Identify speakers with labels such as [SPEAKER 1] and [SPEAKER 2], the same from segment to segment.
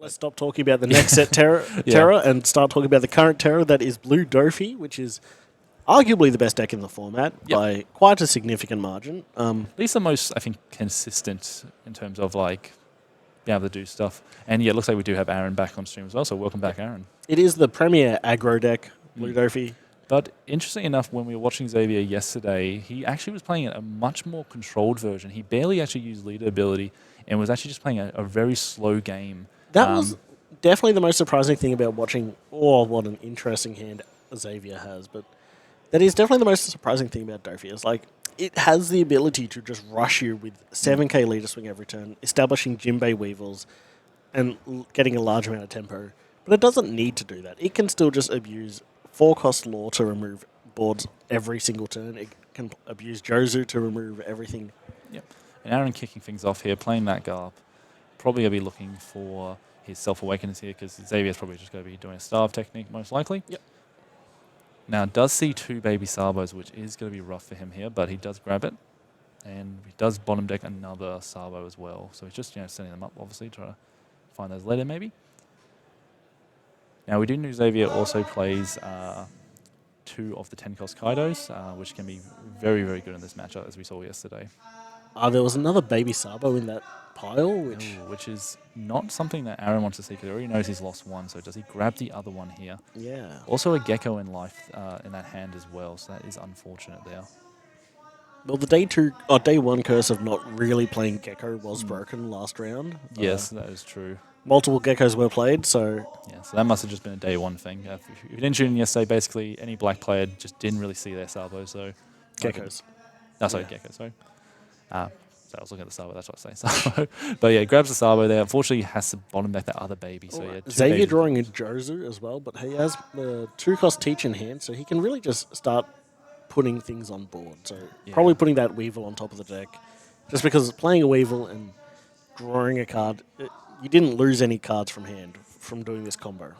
[SPEAKER 1] Let's stop talking about the next set terror and start talking about the current terror that is Blue Dolphy, which is arguably the best deck in the format by quite a significant margin.
[SPEAKER 2] At least the most, I think, consistent in terms of like being able to do stuff. And yeah, it looks like we do have Aaron back on stream as well, so welcome back, Aaron.
[SPEAKER 1] It is the premier aggro deck, Blue Dolphy.
[SPEAKER 2] But interestingly enough, when we were watching Xavier yesterday, he actually was playing a much more controlled version. He barely actually used leader ability and was actually just playing a very slow game.
[SPEAKER 1] That was definitely the most surprising thing about watching. Oh, what an interesting hand Xavier has. But that is definitely the most surprising thing about Dolphy. Is like it has the ability to just rush you with 7k leader swing every turn, establishing Jinbei Weevils, and getting a large amount of tempo. But it doesn't need to do that. It can still just abuse 4-cost Law to remove boards every single turn. It can abuse Jozu to remove everything.
[SPEAKER 2] Yep. And Aaron kicking things off here, playing that Garp. Probably going to be looking for his Self-Awakeners here because Xavier's probably just going to be doing a Starve technique most likely.
[SPEAKER 1] Yep.
[SPEAKER 2] Now, does see 2 baby Sabos, which is going to be rough for him here, but he does grab it. And he does bottom deck another Sabo as well. So he's just setting them up, obviously, try to find those later maybe. Now, we do know Xavier also plays 2 of the 10-cost Kaidos, which can be very, very good in this matchup, as we saw yesterday.
[SPEAKER 1] There was another baby Sabo in that pile,
[SPEAKER 2] which is not something that Aaron wants to see, because he already knows he's lost one, so does he grab the other one here?
[SPEAKER 1] Yeah.
[SPEAKER 2] Also a Gecko in life in that hand as well, so that is unfortunate there.
[SPEAKER 1] Well, the day 1 curse of not really playing Gecko was broken last round.
[SPEAKER 2] Yes, that is true.
[SPEAKER 1] Multiple Geckos were played, so...
[SPEAKER 2] Yeah, so that must have just been a day 1 thing. If you didn't tune in yesterday, basically any black player just didn't really see their Sabo, so...
[SPEAKER 1] Geckos.
[SPEAKER 2] Geckos, sorry. So I was looking at the Sabo, that's what I was saying. Sabo. But yeah, grabs the Sabo there. Unfortunately, he has to bottom back that other baby. So yeah,
[SPEAKER 1] Xavier drawing a Jozu as well, but he has the 2-cost Teach in hand, so he can really just start putting things on board. So probably putting that Weevil on top of the deck. Just because playing a Weevil and drawing a card, you didn't lose any cards from hand from doing this combo.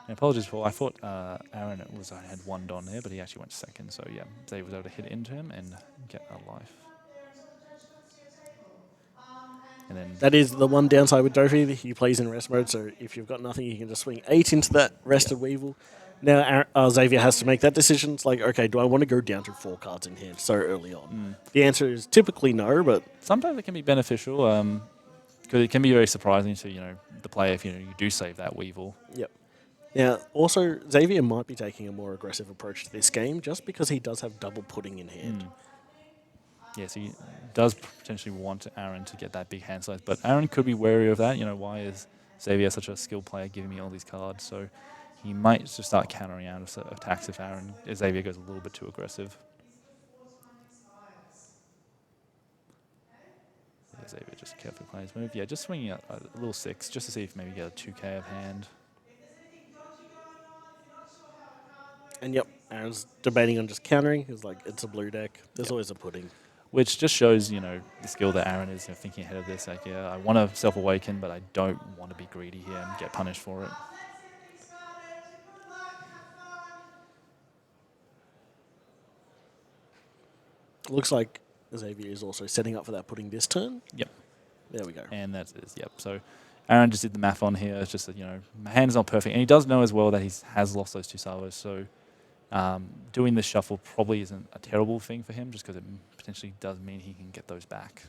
[SPEAKER 2] Apologies for, I thought Aaron had 1 Don there, but he actually went second. So yeah, Xavier was able to hit into him and get a life. And then
[SPEAKER 1] that is the one downside with Dolphy. He plays in rest mode, so if you've got nothing, you can just swing 8 into that rested Weevil. Now Xavier has to make that decision. It's like, okay, do I want to go down to 4 cards in hand so early on? The answer is typically no, but...
[SPEAKER 2] Sometimes it can be beneficial, because it can be very surprising to, the player if, you do save that Weevil.
[SPEAKER 1] Yep. Now, also, Xavier might be taking a more aggressive approach to this game just because he does have double pudding in hand.
[SPEAKER 2] Yes, he does potentially want Aaron to get that big hand size, but Aaron could be wary of that. Why is Xavier such a skilled player giving me all these cards? So he might just start countering out of attacks if Xavier goes a little bit too aggressive. Yeah, Xavier just carefully playing his move. Yeah, just swinging a little 6 just to see if maybe get a 2k of hand.
[SPEAKER 1] And yep, Aaron's debating on just countering. He's like, it's a blue deck. There's always a pudding.
[SPEAKER 2] Which just shows, the skill that Aaron is thinking ahead of this. Like, yeah, I want to self-awaken, but I don't want to be greedy here and get punished for it.
[SPEAKER 1] Looks like Xavier is also setting up for that pudding this turn.
[SPEAKER 2] Yep.
[SPEAKER 1] There we go.
[SPEAKER 2] And that is, yep. So Aaron just did the math on here. It's just that, my hand's not perfect. And he does know as well that he has lost those 2 salvos. So doing this shuffle probably isn't a terrible thing for him just because it potentially does mean he can get those back.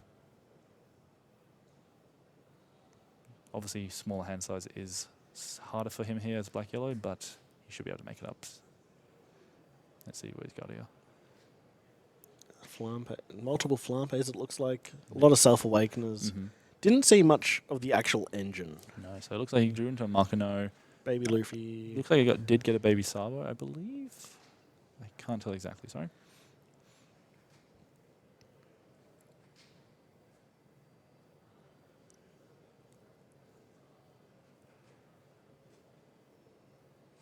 [SPEAKER 2] Obviously, smaller hand size is harder for him here as black-yellow, but he should be able to make it up. Let's see what he's got here.
[SPEAKER 1] Multiple Flampes, it looks like. A lot of Self-Awakeners. Didn't see much of the actual engine.
[SPEAKER 2] No, so it looks like he drew into a Makino.
[SPEAKER 1] Baby Luffy.
[SPEAKER 2] Looks like he did get a baby Sabo, I believe. I can't tell exactly, sorry.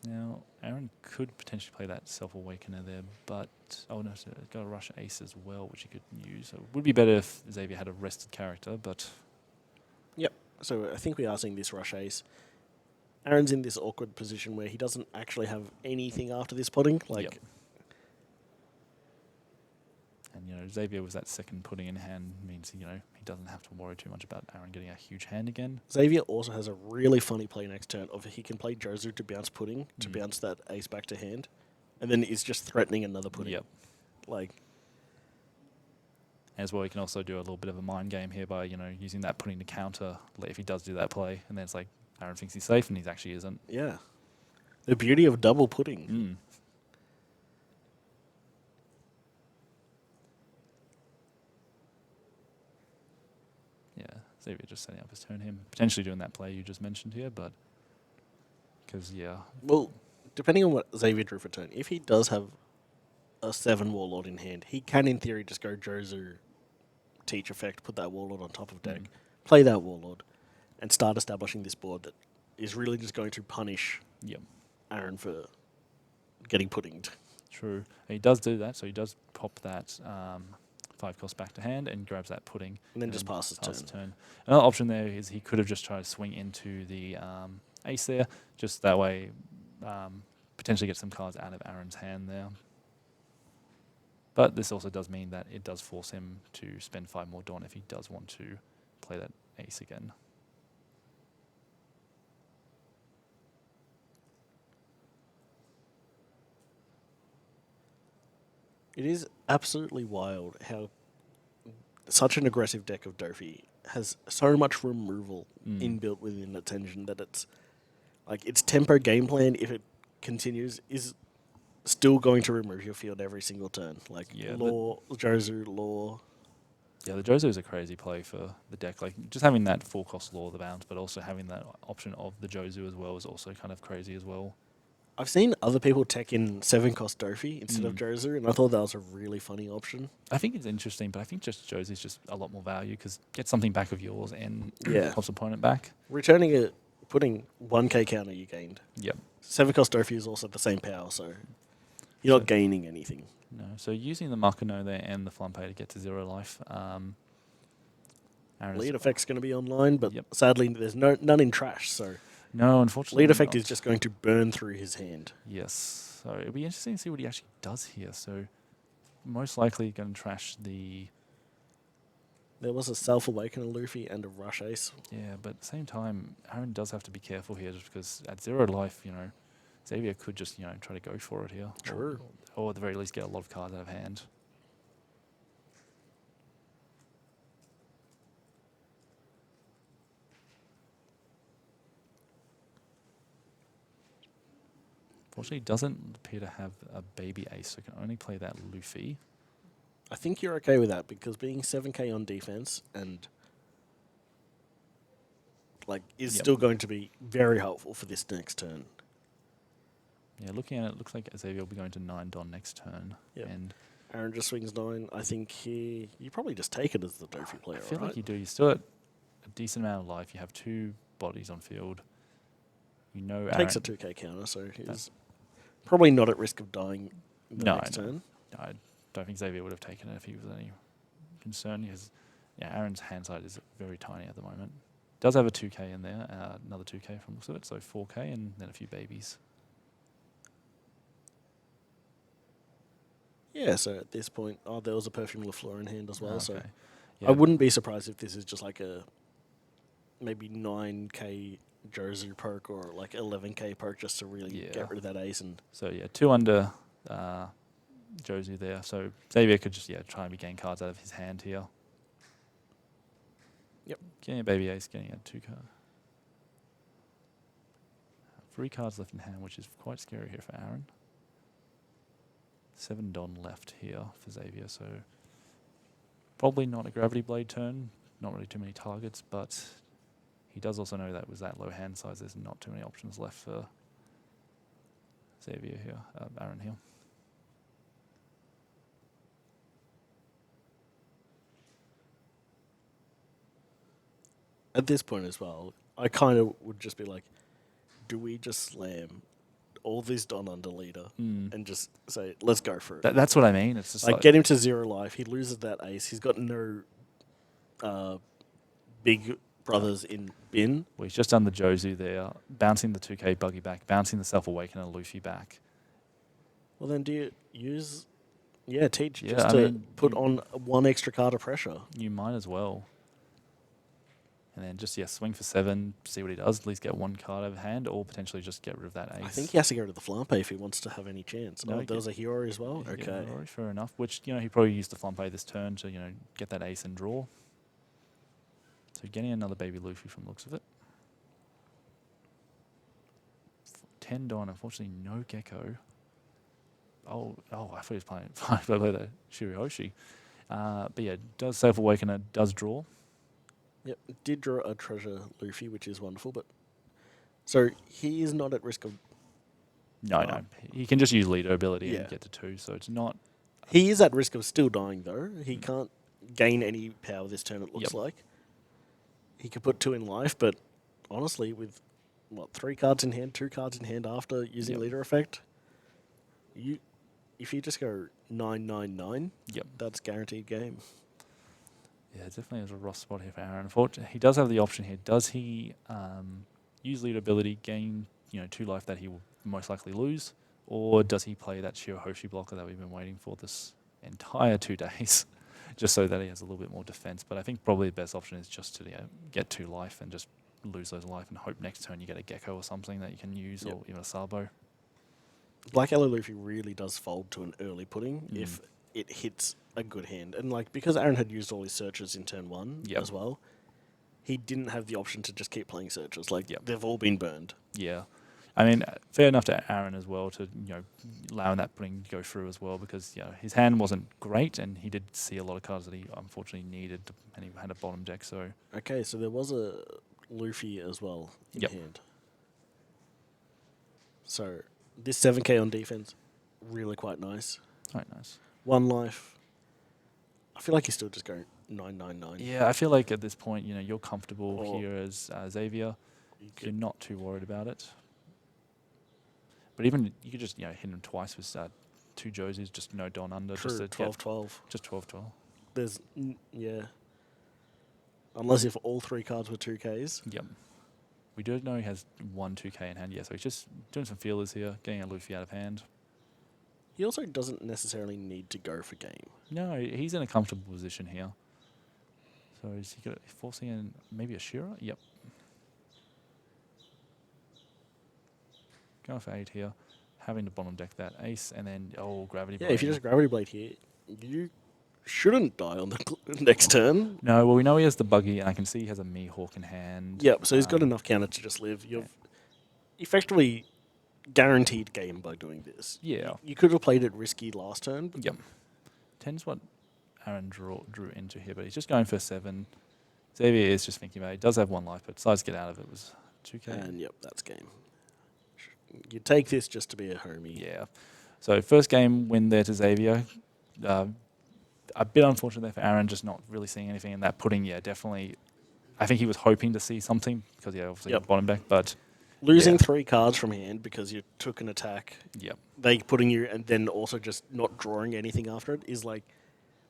[SPEAKER 2] Now, Aaron could potentially play that Self-Awakener there, but... Oh no, so it's got a Rush Ace as well, which he could use. So it would be better if Xavier had a rested character, but...
[SPEAKER 1] Yep, so I think we are seeing this Rush Ace. Aaron's in this awkward position where he doesn't actually have anything after this pudding.
[SPEAKER 2] And Xavier was that second putting in hand means he doesn't have to worry too much about Aaron getting a huge hand again.
[SPEAKER 1] Xavier also has a really funny play next turn of he can play Jozu to bounce pudding, to bounce that ace back to hand, and then is just threatening another pudding.
[SPEAKER 2] Yep.
[SPEAKER 1] Like,
[SPEAKER 2] as well, he can also do a little bit of a mind game here by using that pudding to counter if he does do that play, and then it's like Aaron thinks he's safe and he actually isn't.
[SPEAKER 1] yeah. The beauty of double pudding.
[SPEAKER 2] Mm. Yeah, Xavier just setting up his turn. Him potentially doing that play you just mentioned here, but because
[SPEAKER 1] Well, depending on what Xavier drew for turn, if he does have a 7 Warlord in hand, he can in theory just go Jozu, Teach Effect, put that Warlord on top of deck, play that Warlord, and start establishing this board that is really just going to punish Aaron for getting puddinged.
[SPEAKER 2] True. And he does do that, so he does pop that 5 cost back to hand and grabs that pudding.
[SPEAKER 1] And then just passes
[SPEAKER 2] turn. Another option there is he could have just tried to swing into the ace there, just that way potentially get some cards out of Aaron's hand there. But this also does mean that it does force him to spend 5 more Dawn if he does want to play that ace again.
[SPEAKER 1] It is absolutely wild how such an aggressive deck of Dofi has so much removal inbuilt within its engine that it's like its tempo game plan, if it continues, is still going to remove your field every single turn. Like Law, Jozu, Law.
[SPEAKER 2] Yeah, the Jozu is a crazy play for the deck. Like just having that 4 cost Law the bounce, but also having that option of the Jozu as well is also kind of crazy as well.
[SPEAKER 1] I've seen other people tech in 7 cost Dofi instead of Jozu, and I thought that was a really funny option.
[SPEAKER 2] I think it's interesting, but I think just Jozu is just a lot more value because get something back of yours and pops opponent back.
[SPEAKER 1] Returning putting 1k counter you gained.
[SPEAKER 2] Yep.
[SPEAKER 1] 7 cost Dofi is also the same power, so you're not gaining anything.
[SPEAKER 2] No, so using the Makano there and the Flampe to get to 0 life.
[SPEAKER 1] Lead effect's going to be online, but sadly there's none in trash, so...
[SPEAKER 2] No, unfortunately
[SPEAKER 1] Lead effect is just going to burn through his hand.
[SPEAKER 2] Yes. So it'll be interesting to see what he actually does here. So most likely going to trash the...
[SPEAKER 1] There was a Self-Awakener Luffy and a Rush Ace.
[SPEAKER 2] Yeah, but at the same time, Aaron does have to be careful here just because at 0 life, Xavier could just, try to go for it here.
[SPEAKER 1] True.
[SPEAKER 2] Or at the very least get a lot of cards out of hand. Unfortunately, he doesn't appear to have a baby ace, so can only play that Luffy.
[SPEAKER 1] I think you're okay with that because being 7k on defense and is still going to be very helpful for this next turn.
[SPEAKER 2] Yeah, looking at it, looks like Xavier will be going to 9 Don next turn.
[SPEAKER 1] Yep.
[SPEAKER 2] And
[SPEAKER 1] Aaron just swings 9. I think you probably just take it as the Dofi player,
[SPEAKER 2] I feel
[SPEAKER 1] right?
[SPEAKER 2] like you do. You're still at a decent amount of life. You have 2 bodies on field. Aaron
[SPEAKER 1] Takes a 2k counter, so he's probably not at risk of dying the next turn.
[SPEAKER 2] I don't think Xavier would have taken it if he was any concern. Because Aaron's hand side is very tiny at the moment. Does have a 2k in there, another 2k from the looks of it, so 4k and then a few babies.
[SPEAKER 1] Yeah, so at this point, there was a Perfume LaFleur in hand as well, so
[SPEAKER 2] Yeah,
[SPEAKER 1] I wouldn't be surprised if this is just like a maybe 9k Jersey perk or like 11k perk just to really get rid of that ace. And
[SPEAKER 2] so 2 under Jozu there. So Xavier could just try and gain cards out of his hand here.
[SPEAKER 1] Yep.
[SPEAKER 2] Getting a baby ace, getting a 2 card. 3 cards left in hand, which is quite scary here for Aaron. 7 Don left here for Xavier, so probably not a Gravity Blade turn. Not really too many targets, but he does also know that with that low hand size, there's not too many options left for Xavier here, Aaron here.
[SPEAKER 1] at this point as well, I kind of would just be like, do we just slam all this Don under leader and just say, let's go for it?
[SPEAKER 2] That's what I mean. It's just
[SPEAKER 1] like get him to 0 life. He loses that ace. He's got no big brothers in bin.
[SPEAKER 2] Well, he's just done the Jozu there, bouncing the 2k buggy back, bouncing the Self-Awakener Luffy back.
[SPEAKER 1] Well, then do you use Yeah, teach
[SPEAKER 2] Yeah,
[SPEAKER 1] just
[SPEAKER 2] I
[SPEAKER 1] to
[SPEAKER 2] mean,
[SPEAKER 1] put on one extra card of pressure.
[SPEAKER 2] You might as well. And then just, swing for 7, see what he does, at least get one card out of hand, or potentially just get rid of that ace.
[SPEAKER 1] I think he has to go to the flampe if he wants to have any chance.
[SPEAKER 2] No,
[SPEAKER 1] Oh, there was a hero as well?
[SPEAKER 2] Yeah,
[SPEAKER 1] Okay.
[SPEAKER 2] Rory, fair enough. Which, he probably used the flampe this turn to, get that ace and draw. So getting another baby Luffy from the looks of it. 10 Don, unfortunately no Gecko. Oh, I thought he was playing the Shirihoshi. But yeah, does Self Awakener, does draw.
[SPEAKER 1] Yep, did draw a treasure Luffy, which is wonderful, but... So, he is not at risk of...
[SPEAKER 2] No. He can just use leader ability
[SPEAKER 1] Yeah.
[SPEAKER 2] and get to 2, so it's not...
[SPEAKER 1] He is at risk of still dying, though. He can't gain any power this turn, it looks like. He could put 2 in life, but honestly, with, 3 cards in hand, 2 cards in hand after using leader effect, if you just go 999, that's guaranteed game.
[SPEAKER 2] Yeah, definitely is a rough spot here for Aaron. Unfortunately, he does have the option here. Does he use lead ability, gain 2 life that he will most likely lose, or does he play that Shirihoshi blocker that we've been waiting for this entire 2 days, just so that he has a little bit more defense? But I think probably the best option is just to get 2 life and just lose those life and hope next turn you get a Gecko or something that you can use, or even a Sabo.
[SPEAKER 1] Black Yellow Luffy really does fold to an early pudding if it hits a good hand. And because Aaron had used all his searches in turn 1 as well, he didn't have the option to just keep playing searches. They've all been burned.
[SPEAKER 2] Yeah. I mean, fair enough to Aaron as well to, allowing that pudding to go through as well, because, his hand wasn't great and he did see a lot of cards that he unfortunately needed and he had a bottom deck, so...
[SPEAKER 1] Okay, so there was a Luffy as well in hand. So... This 7k on defense, really quite nice.
[SPEAKER 2] Quite nice.
[SPEAKER 1] 1 life. I feel like he's still just going 999.
[SPEAKER 2] Yeah, I feel like at this point, you're comfortable here as Xavier. You're not too worried about it. But even you could just hit him twice with 2 Josies, just no Don under.
[SPEAKER 1] True,
[SPEAKER 2] just
[SPEAKER 1] 12-12.
[SPEAKER 2] Just 12-12.
[SPEAKER 1] There's, Unless if all 3 cards were 2ks.
[SPEAKER 2] Yep. We do know he has 1 2k in hand, so he's just doing some feelers here, getting a Luffy out of hand.
[SPEAKER 1] He also doesn't necessarily need to go for game.
[SPEAKER 2] No, he's in a comfortable position here. So is he forcing in maybe a Shira? Yep. Going for 8 here, having to bottom deck that ace, and then, Gravity Blade.
[SPEAKER 1] Yeah, if you just Gravity Blade here, you shouldn't die on the next turn.
[SPEAKER 2] No, well, we know he has the buggy, and I can see he has a Mihawk in hand.
[SPEAKER 1] Yep, so he's got enough counter to just live. You've effectively guaranteed game by doing this.
[SPEAKER 2] Yeah.
[SPEAKER 1] You could have played it risky last turn.
[SPEAKER 2] Yep. 10's what Aaron drew into here, but he's just going for 7. Xavier is just thinking about it. He does have 1 life, but decides to get out of it. Was 2k.
[SPEAKER 1] And yep, that's game. You take this just to be a homie.
[SPEAKER 2] Yeah. So first game win there to Xavier. A bit unfortunate there for Aaron, just not really seeing anything in that pudding. Yeah, definitely. I think he was hoping to see something because, obviously bottom deck, but...
[SPEAKER 1] Losing 3 cards from hand because you took an attack, they putting you, and then also just not drawing anything after it is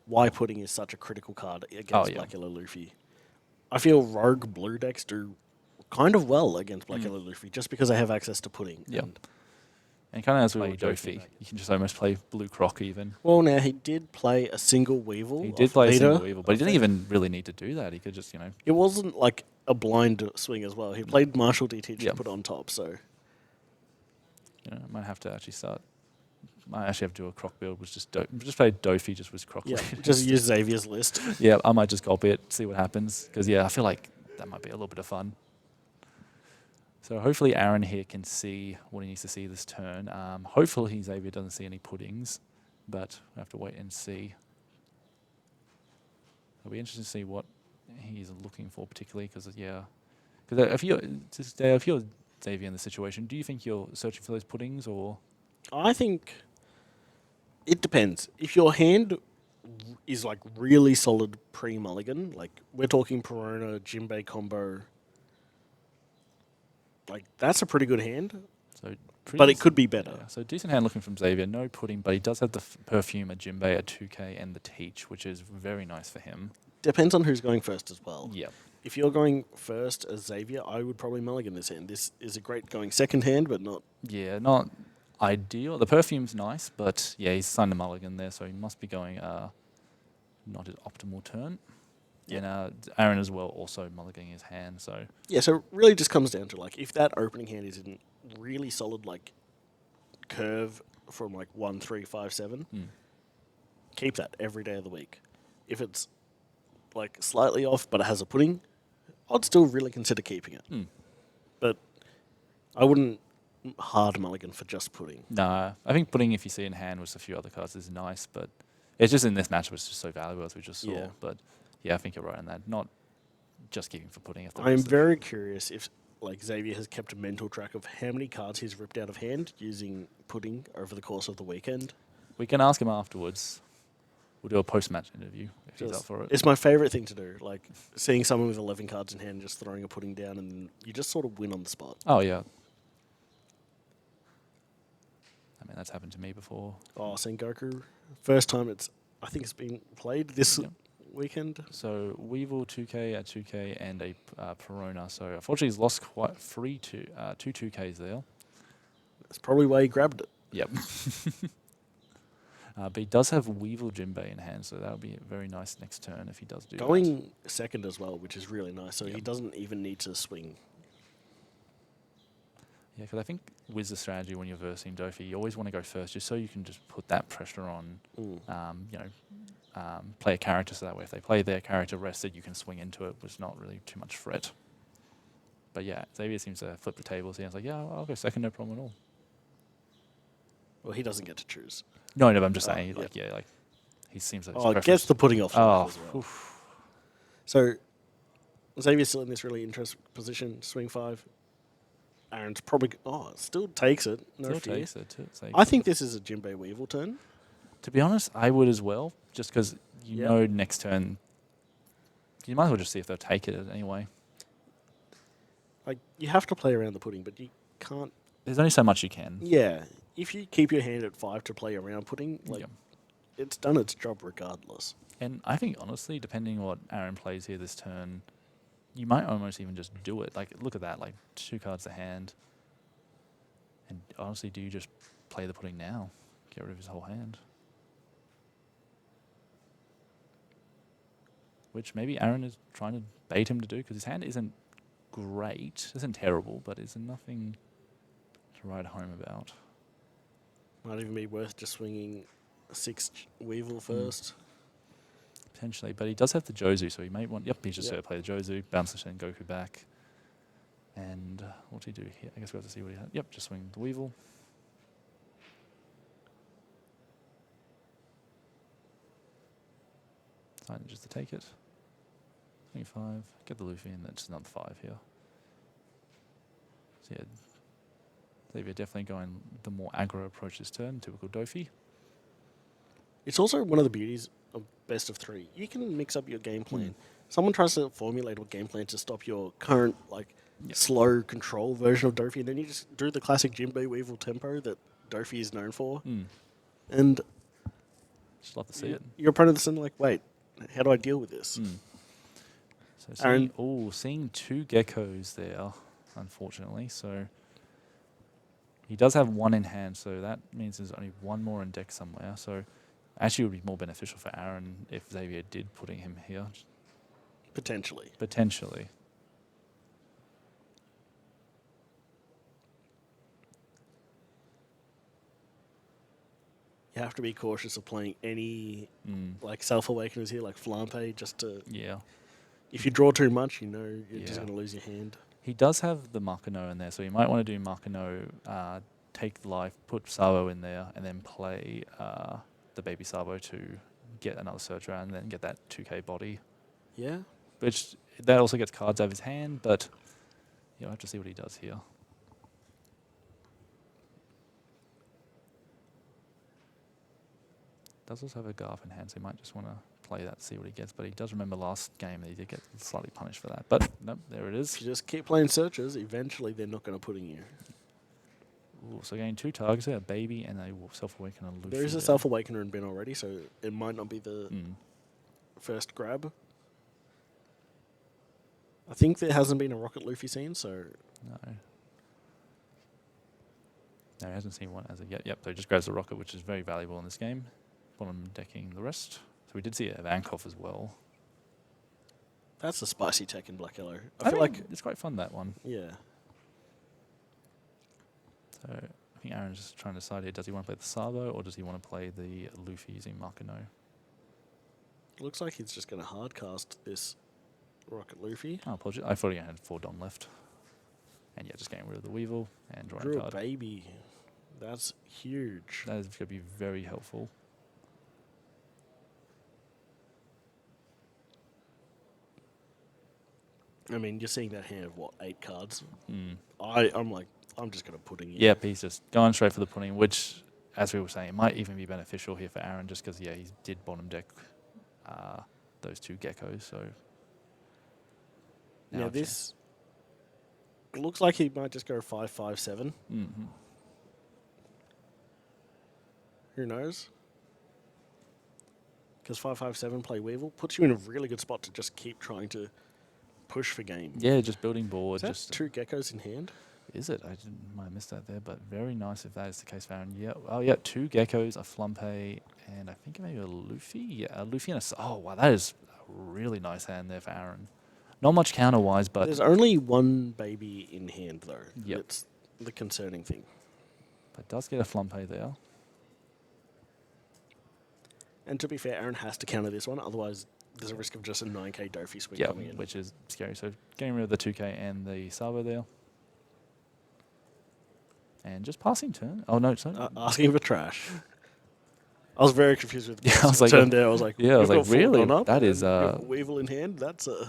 [SPEAKER 1] why pudding is such a critical card against Black Yellow Luffy. I feel rogue blue decks do kind of well against Black Yellow Luffy just because they have access to pudding.
[SPEAKER 2] Yeah. And kind of as with Dofi, you can just almost play Blue Croc even.
[SPEAKER 1] Well, now he did play a single Weevil.
[SPEAKER 2] He did play a single Weevil, but he didn't even really need to do that. He could just,
[SPEAKER 1] It wasn't like a blind swing as well. He played Marshall DT to put on top, so...
[SPEAKER 2] I might have to actually start... Might actually have to do a Croc build, which just play Dofi just with Croc.
[SPEAKER 1] Yeah, just use Xavier's list.
[SPEAKER 2] Yeah, I might just copy it, see what happens. Because, I feel like that might be a little bit of fun. So hopefully Aaron here can see what he needs to see this turn. Hopefully Xavier doesn't see any puddings, but we'll have to wait and see. It'll be interesting to see what he's looking for particularly, because if you're Xavier in the situation, do you think you're searching for those puddings or?
[SPEAKER 1] I think it depends. If your hand is really solid pre-mulligan, we're talking Perona, Jinbei combo. That's a pretty good hand, but it could be better.
[SPEAKER 2] Yeah, so decent hand looking from Xavier. No pudding, but he does have the perfume at Jinbei at 2k and the Teach, which is very nice for him.
[SPEAKER 1] Depends on who's going first as well.
[SPEAKER 2] Yeah.
[SPEAKER 1] If you're going first as Xavier, I would probably mulligan this hand. This is a great going second hand, but not...
[SPEAKER 2] Yeah, not... ideal. The perfume's nice, but yeah, he's signed a mulligan there, so he must be going not his optimal turn.
[SPEAKER 1] Yep.
[SPEAKER 2] And Aaron as well, also mulliganing his hand. So
[SPEAKER 1] Yeah, so it really just comes down to like if that opening hand is in really solid like curve from like 1, 3, 5, 7, keep that every day of the week. If it's like slightly off but it has a pudding, I'd still really consider keeping it. But I wouldn't hard mulligan for just pudding.
[SPEAKER 2] nah, I think putting if you see in hand with a few other cards is nice, but it's just in this matchup it's just so valuable as we just saw.
[SPEAKER 1] Yeah.
[SPEAKER 2] But yeah, I think you're right on that. Not just keeping for pudding. If the
[SPEAKER 1] I'm
[SPEAKER 2] rest of-
[SPEAKER 1] very curious if like Xavier has kept a mental track of how many cards he's ripped out of hand using pudding over the course of the weekend.
[SPEAKER 2] We can ask him afterwards. We'll do a post-match interview if he's up for it.
[SPEAKER 1] It's my favourite thing to do, like seeing someone with 11 cards in hand and just throwing a pudding down and you just sort of win on the spot.
[SPEAKER 2] Oh, yeah. I mean, that's happened to me before.
[SPEAKER 1] Oh, Sengoku. First time I think it's been played this weekend.
[SPEAKER 2] So Weevil 2K at 2K and a Perona. So unfortunately he's lost quite two 2Ks there.
[SPEAKER 1] That's probably why he grabbed it.
[SPEAKER 2] Yep. But he does have Weevil Jinbei in hand, so that would be very nice next turn if he does do that.
[SPEAKER 1] Going second as well, which is really nice. So
[SPEAKER 2] Yep.
[SPEAKER 1] he doesn't even need to swing.
[SPEAKER 2] Yeah, because I think with the strategy when you're versing Dofi, you always want to go first just so you can just put that pressure on, play a character so that way if they play their character rested, you can swing into it with not really too much threat. But yeah, Xavier seems to flip the tables here. It's like, yeah, I'll go second, no problem at all.
[SPEAKER 1] Well, he doesn't get to choose.
[SPEAKER 2] No, but I'm just saying,
[SPEAKER 1] yep.
[SPEAKER 2] like, yeah, like, he seems like his
[SPEAKER 1] Oh, it
[SPEAKER 2] preference.
[SPEAKER 1] gets the pudding off.
[SPEAKER 2] Oh,
[SPEAKER 1] as well. So Xavier's still in this really interesting position, swing 5. Aaron's probably still takes it. No
[SPEAKER 2] Still
[SPEAKER 1] fear.
[SPEAKER 2] takes it. It's like,
[SPEAKER 1] I think this is a Jinbei Weevil turn.
[SPEAKER 2] to be honest, I would as well, just because you
[SPEAKER 1] Yep.
[SPEAKER 2] know next turn, you might as well just see if they'll take it anyway.
[SPEAKER 1] Like you have to play around the pudding, but you can't.
[SPEAKER 2] There's only so much you can.
[SPEAKER 1] Yeah, if you keep your hand at 5 to play around pudding, like
[SPEAKER 2] Yeah.
[SPEAKER 1] it's done its job regardless.
[SPEAKER 2] And I think, honestly, depending on what Aaron plays here this turn, you might almost even just do it. Like, look at that, like 2 cards to hand. And honestly, do you just play the pudding now? Get rid of his whole hand. Which maybe Aaron is trying to bait him to do, because his hand isn't great, isn't terrible, but it's nothing to write home about.
[SPEAKER 1] Might even be worth just swinging 6 Weevil first.
[SPEAKER 2] Potentially, but he does have the Jozu, so he may want... Yep, he's just
[SPEAKER 1] Yep.
[SPEAKER 2] going to play the Jozu, bounce the Goku back. And what did he do here? I guess we have to see what he had. Yep, just swing the Weevil. Fine, just to take it. 25, get the Luffy, and then just another 5 here. So yeah, Xavier definitely going the more aggro approach this turn, typical Dofi.
[SPEAKER 1] It's also one of the beauties of best of 3. You can mix up your game plan. Someone tries to formulate a game plan to stop your current slow control version of Dofi, and then you just do the classic Jinbei Weevil tempo that Dofi is known for. And
[SPEAKER 2] Just love to see it.
[SPEAKER 1] your opponent's in like, wait, how do I deal with this?
[SPEAKER 2] So
[SPEAKER 1] Aaron-
[SPEAKER 2] seeing 2 geckos there, unfortunately. So he does have 1 in hand, so that means there's only 1 more in deck somewhere. So actually it would be more beneficial for Aaron if Xavier did putting him here.
[SPEAKER 1] Potentially.
[SPEAKER 2] Potentially.
[SPEAKER 1] You have to be cautious of playing any like self-awakeners here, like Flampe, just to...
[SPEAKER 2] Yeah.
[SPEAKER 1] If you draw too much, you know you're just
[SPEAKER 2] Yeah.
[SPEAKER 1] going to lose your hand.
[SPEAKER 2] He does have the Makino in there, so you might want to do Makino, take the life, put Sabo in there, and then play the baby Sabo to get another search round and then get that 2k body.
[SPEAKER 1] Yeah.
[SPEAKER 2] Which, that also gets cards out of his hand, but you'll have to see what he does here. Does also have a Garth in hand, so he might just want to play that, see what he gets. But he does remember last game that he did get slightly punished for that. But nope, there it
[SPEAKER 1] If
[SPEAKER 2] is.
[SPEAKER 1] you just keep playing searches, eventually they're not going to put in you.
[SPEAKER 2] Ooh, so getting 2 targets there, a baby and a self-awaken on Luffy.
[SPEAKER 1] There is a
[SPEAKER 2] there.
[SPEAKER 1] self-awakener in Ben already, so it might not be the first grab. I think there hasn't been a Rocket Luffy scene, so
[SPEAKER 2] No. No, he hasn't seen one as of yet. Yep, so he just grabs the rocket, which is very valuable in this game. Bottom decking the rest. So we did see a Vankov as well.
[SPEAKER 1] That's a spicy tech in black yellow.
[SPEAKER 2] I
[SPEAKER 1] feel
[SPEAKER 2] mean,
[SPEAKER 1] like,
[SPEAKER 2] it's quite fun, that one.
[SPEAKER 1] yeah.
[SPEAKER 2] So I think Aaron's just trying to decide here, does he want to play the Sabo or does he want to play the Luffy using Makino?
[SPEAKER 1] Looks like he's just going to hard cast this Rocket Luffy.
[SPEAKER 2] Oh, apologies. I thought he had 4 Dom left. And yeah, just getting rid of the Weevil and drawing
[SPEAKER 1] Drew
[SPEAKER 2] a
[SPEAKER 1] a
[SPEAKER 2] card.
[SPEAKER 1] baby. That's huge.
[SPEAKER 2] That is going to be very helpful.
[SPEAKER 1] I mean, you're seeing that hand of, what, 8 cards?
[SPEAKER 2] Mm.
[SPEAKER 1] I'm like, I'm just going to put in.
[SPEAKER 2] Yep, he's just going straight for the pudding, which, as we were saying, it might even be beneficial here for Aaron just because, yeah, he did bottom deck those 2 geckos. So
[SPEAKER 1] Now this looks like he might just go 5-5-7.
[SPEAKER 2] Mm-hmm.
[SPEAKER 1] Who knows? Because 5-5-7 play Weevil puts you in a really good spot to just keep trying to push for game.
[SPEAKER 2] Yeah, just building board.
[SPEAKER 1] Is that
[SPEAKER 2] Just
[SPEAKER 1] 2 geckos in hand?
[SPEAKER 2] Is it? Might have missed that there, but very nice if that is the case, Aaron. Yeah. Oh, yeah. 2 geckos, a Flumpe, and I think maybe a Luffy. Yeah, a Luffy and a. Oh, wow, that is a really nice hand there for Aaron. Not much counter wise, but
[SPEAKER 1] There's only 1 baby in hand though.
[SPEAKER 2] Yep.
[SPEAKER 1] That's the concerning thing.
[SPEAKER 2] but does get a Flumpe there.
[SPEAKER 1] And to be fair, Aaron has to counter this one, otherwise there's a risk of just a 9k Dofi swing
[SPEAKER 2] Yeah,
[SPEAKER 1] coming in.
[SPEAKER 2] which is scary. So getting rid of the 2K and the Sabo there. And just passing turn. Oh, no. So
[SPEAKER 1] Asking for trash. I was very confused with the
[SPEAKER 2] Yeah, I was like,
[SPEAKER 1] turn there. I was like,
[SPEAKER 2] yeah, I was
[SPEAKER 1] "You've
[SPEAKER 2] like,
[SPEAKER 1] got 4
[SPEAKER 2] really?
[SPEAKER 1] gone up
[SPEAKER 2] That is,
[SPEAKER 1] and you've got Weevil in hand. That's a.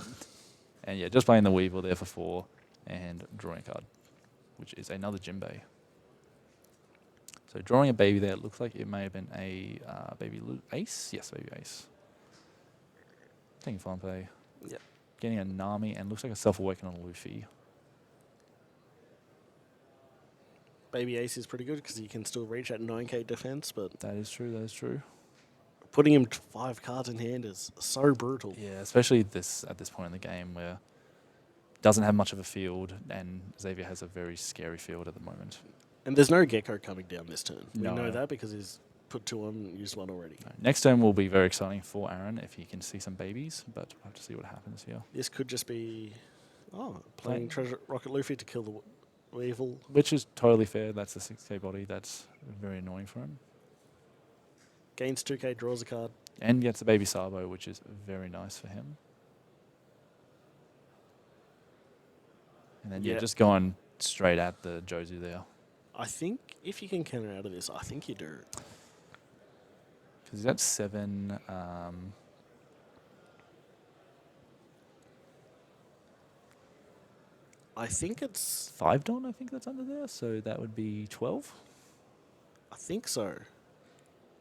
[SPEAKER 2] And yeah, just playing the Weevil there for 4 and drawing a card, which is another Jinbei. So drawing a baby there, it looks like it may have been a baby ace. Yes, baby ace. Taking Flumpe.
[SPEAKER 1] Yep.
[SPEAKER 2] Getting a Nami and looks like a self-awaken on Luffy.
[SPEAKER 1] Baby Ace is pretty good because he can still reach at 9k defense, but
[SPEAKER 2] That is true, that is true.
[SPEAKER 1] putting him 5 cards in hand is so brutal.
[SPEAKER 2] Yeah, especially at this point in the game where doesn't have much of a field and Xavier has a very scary field at the moment.
[SPEAKER 1] And there's no Gecko coming down this turn. We
[SPEAKER 2] No.
[SPEAKER 1] know that because he's put 2 on and used 1 already.
[SPEAKER 2] Next turn will be very exciting for Aaron if he can see some babies, but we'll have to see what happens here.
[SPEAKER 1] This could just be, playing Treasure Rocket Luffy to kill the Weevil.
[SPEAKER 2] Which is totally fair. That's a 6k body. That's very annoying for him.
[SPEAKER 1] Gains 2k, draws a card.
[SPEAKER 2] And gets a baby Sabo, which is very nice for him. And then,
[SPEAKER 1] Yeah.
[SPEAKER 2] just going straight at the Jozu there.
[SPEAKER 1] I think if you can counter out of this, I think you do.
[SPEAKER 2] Because he's at 7.
[SPEAKER 1] I think it's.
[SPEAKER 2] 5 Don, I think that's under there. So that would be 12.
[SPEAKER 1] I think so.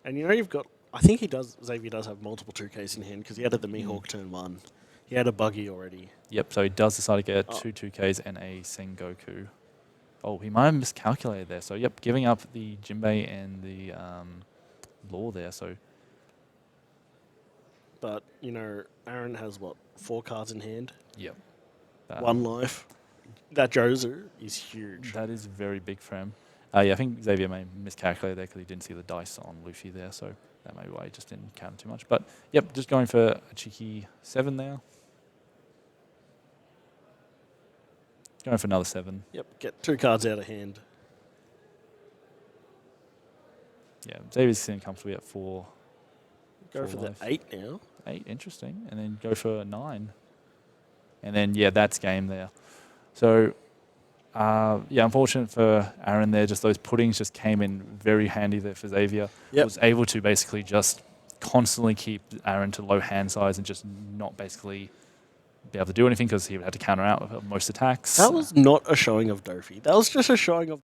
[SPEAKER 1] And you've got. I think Xavier does have multiple 2Ks in hand because he added the Mihawk turn 1. He had a buggy already.
[SPEAKER 2] Yep, so he does decide to get
[SPEAKER 1] Oh.
[SPEAKER 2] 2 2Ks and a Sengoku. Oh, he might have miscalculated there. So, yep, giving up the Jinbei and the Law there. So,
[SPEAKER 1] But, Aaron has, 4 cards in hand?
[SPEAKER 2] yep.
[SPEAKER 1] 1 life. That Jozu is huge.
[SPEAKER 2] That is very big for him. Yeah, I think Xavier may miscalculate there because he didn't see the dice on Luffy there. So, that may be why he just didn't count too much. But, yep, just going for a cheeky 7 there. Going for another 7.
[SPEAKER 1] Yep, get 2 cards out of hand.
[SPEAKER 2] Yeah, Xavier's sitting comfortably at 4.
[SPEAKER 1] Go
[SPEAKER 2] 4
[SPEAKER 1] for
[SPEAKER 2] life.
[SPEAKER 1] the 8 now.
[SPEAKER 2] 8, interesting. And then go for a 9. And then, yeah, that's game there. So, unfortunate for Aaron there. Just those puddings just came in very handy there for Xavier.
[SPEAKER 1] Yep.
[SPEAKER 2] Was able to basically just constantly keep Aaron to low hand size and just not basically be able to do anything because he would have to counter out most attacks.
[SPEAKER 1] That was not a showing of Dofi. That was just a showing of